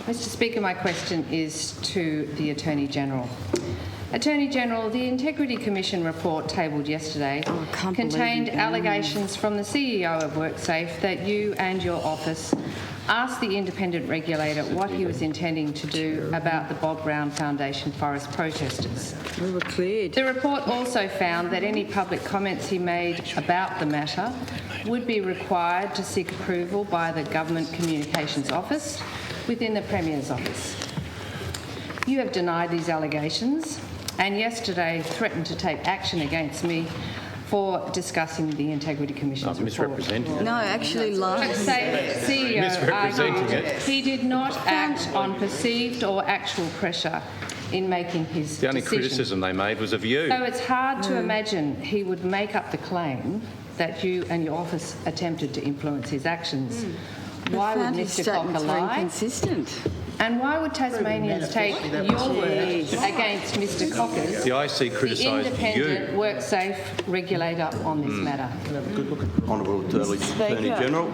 Mr Speaker, my question is to the Attorney-General. Attorney-General, the Integrity Commission report tabled yesterday contained allegations from the CEO of Worksafe that you and your office asked the independent regulator what he was intending to do about the Bob Brown Foundation forest protesters. We were cleared. The report also found that any public comments he made about the matter would be required to seek approval by the Government Communications Office within the Premier's office. You have denied these allegations and yesterday threatened to take action against me for discussing the Integrity Commission's report. Misrepresenting it. No, actually lies. CEO Misrepresenting argued it. he did not act on perceived or actual pressure in making his The only decision. criticism they made was of you. So it's hard to imagine he would make up the claim that you and your office attempted to influence his actions. Why would Mr Cocker lie? Inconsistent. And why would Tasmanians take your word against Mr Cocker's, The IC the criticised independent you. Worksafe regulator on this matter? Honourable Attorney-General.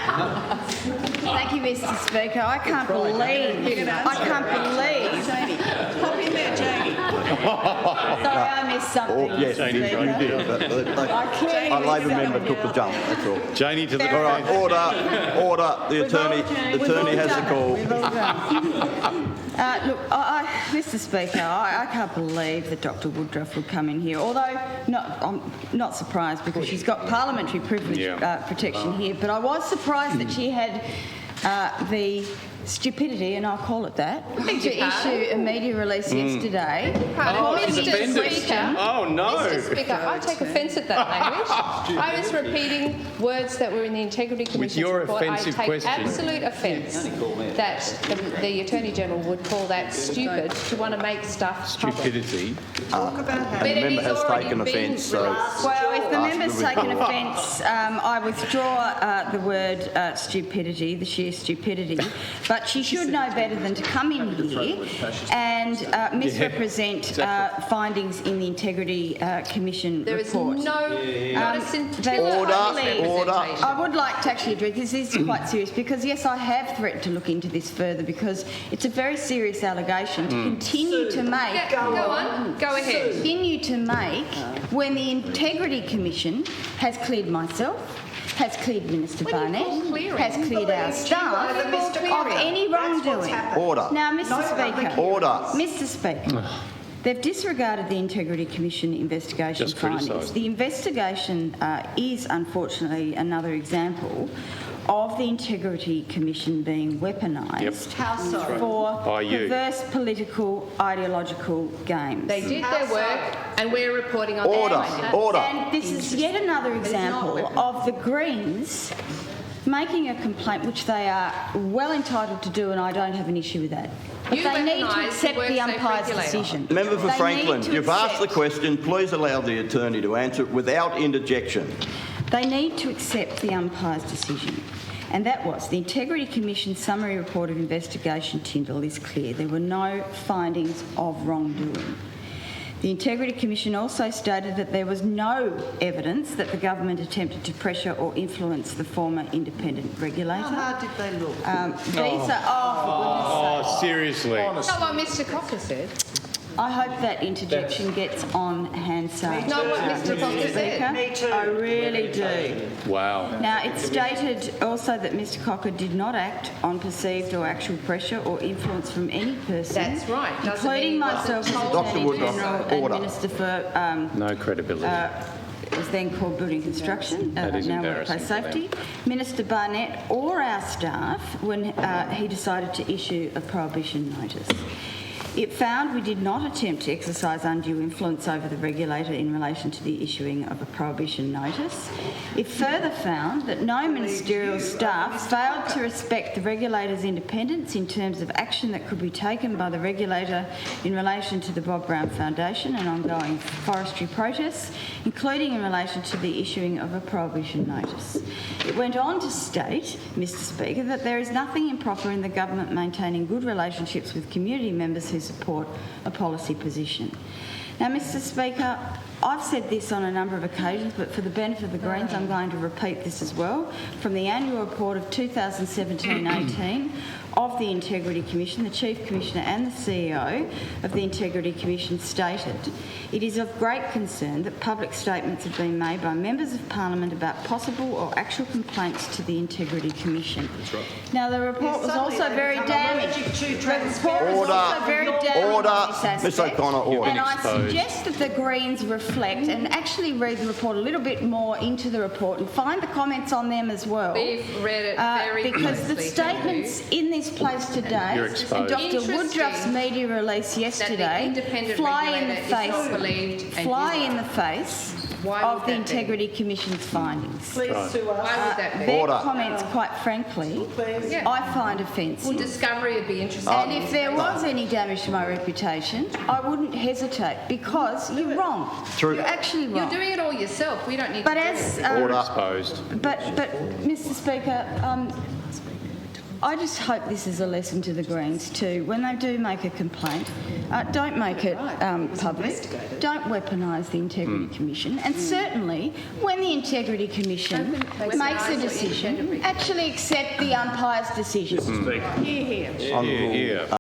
Thank you, Mr Speaker. I can't believe. Pop in there, Janie. Sorry, I missed something. Oh, yes, you did. A Labor member took the jump, that's all. Janie to the All right, order. The attorney has the call. Look, Mr Speaker, I can't believe that Dr Woodruff would come in here, although I'm not surprised because she's got parliamentary privilege protection here, but I was surprised that she had the stupidity, and I'll call it that, to issue a media release yesterday. Mr Speaker. Oh, no. Mr Speaker, I take offence at that language. I was repeating words that were in the Integrity Commission's your report. offensive I take question. absolute offence that the Attorney-General would call that stupid to want to make stuff public. Stupidity. And the member has taken offence, so... Well, if the member's taken offence, I withdraw the word stupidity, the sheer stupidity, but she should know better than to come in here and misrepresent findings in the Integrity Commission There is report. not a scintilla Order. misrepresentation. I would like to actually address this. Is quite serious because, yes, I have threatened to look into this further because it's a very serious allegation to continue to make. Go on, go ahead. Continue to make when the Integrity Commission has cleared myself, has cleared Minister Barnett, has cleared our staff of any wrongdoing. Order. Now, Mr Speaker. Order. Mr Speaker. They've disregarded the Integrity Commission investigation Just findings. criticised. The investigation is, unfortunately, another example of the Integrity Commission being weaponised for By you. perverse political, ideological games. They did their work and we're reporting on Order. their Order. And this is yet another example of the Greens making a complaint, which they are well entitled to do, and I don't have an issue with that. But You they need to weaponised accept the the Worksafe umpire's regulator. decision. Member for They Franklin, need to you've asked the accept- question. Please allow the attorney to answer it without interjection. They need to accept the umpire's decision. And that was the Integrity Commission summary report of investigation, Tyndall, is clear. There were no findings of wrongdoing. The Integrity Commission also stated that there was no evidence that the government attempted to pressure or influence the former independent regulator. How hard did they look? These are, for goodness sake. Seriously. That's not what Mr Cocker said. I hope that interjection gets on Hansard. Not what Mr Cocker said. Me too. I really do. Wow. Now, it's stated also that Mr Cocker did not act on perceived or actual pressure or influence from any person. That's right. Doesn't mean Including he myself wasn't as told Dr. Attorney Woodruff, General and order. Minister for No credibility. it was then called Building Construction, That is now embarrassing Workplace for them. Safety, Minister Barnett or our staff when he decided to issue a prohibition notice. It found we did not attempt to exercise undue influence over the regulator in relation to the issuing of a prohibition notice. It further found that no ministerial staff failed to respect the regulator's independence in terms of action that could be taken by the regulator in relation to the Bob Brown Foundation and ongoing forestry protests, including in relation to the issuing of a prohibition notice. It went on to state, Mr Speaker, that there is nothing improper in the government maintaining good relationships with community members who support a policy position. Now, Mr Speaker, I've said this on a number of occasions, but for the benefit of the Greens, I'm going to repeat this as well. From the annual report of 2017-18 of the Integrity Commission, the Chief Commissioner and the CEO of the Integrity Commission stated, "It is of great concern that public statements have been made by members of Parliament about possible or actual complaints to the Integrity Commission." That's right. Now, the report was also very damaged. Order. Miss O'Connor, order. And I suggest that the Greens reflect and actually read the report a little bit more into the report and find the comments on them as well. We've read it very because the closely, statements in this place today You're and exposed. Dr. Woodruff's media release yesterday fly in the face of the Integrity Commission's findings. Please sue us. Why would that be? Their Order. comments, quite frankly, Yeah. I find offensive. Well, Discovery would be interesting. And if there was any damage to my reputation, I wouldn't hesitate because you're wrong. True. You're actually wrong. You're doing it all yourself. We don't need But to do as it. You're exposed. but Mr. Speaker, I just hope this is a lesson to the Greens too. When they do make a complaint, don't make it public. Don't weaponise the Integrity Commission. And certainly, when the Integrity Commission makes a decision, actually accept the umpire's decision. Here, here.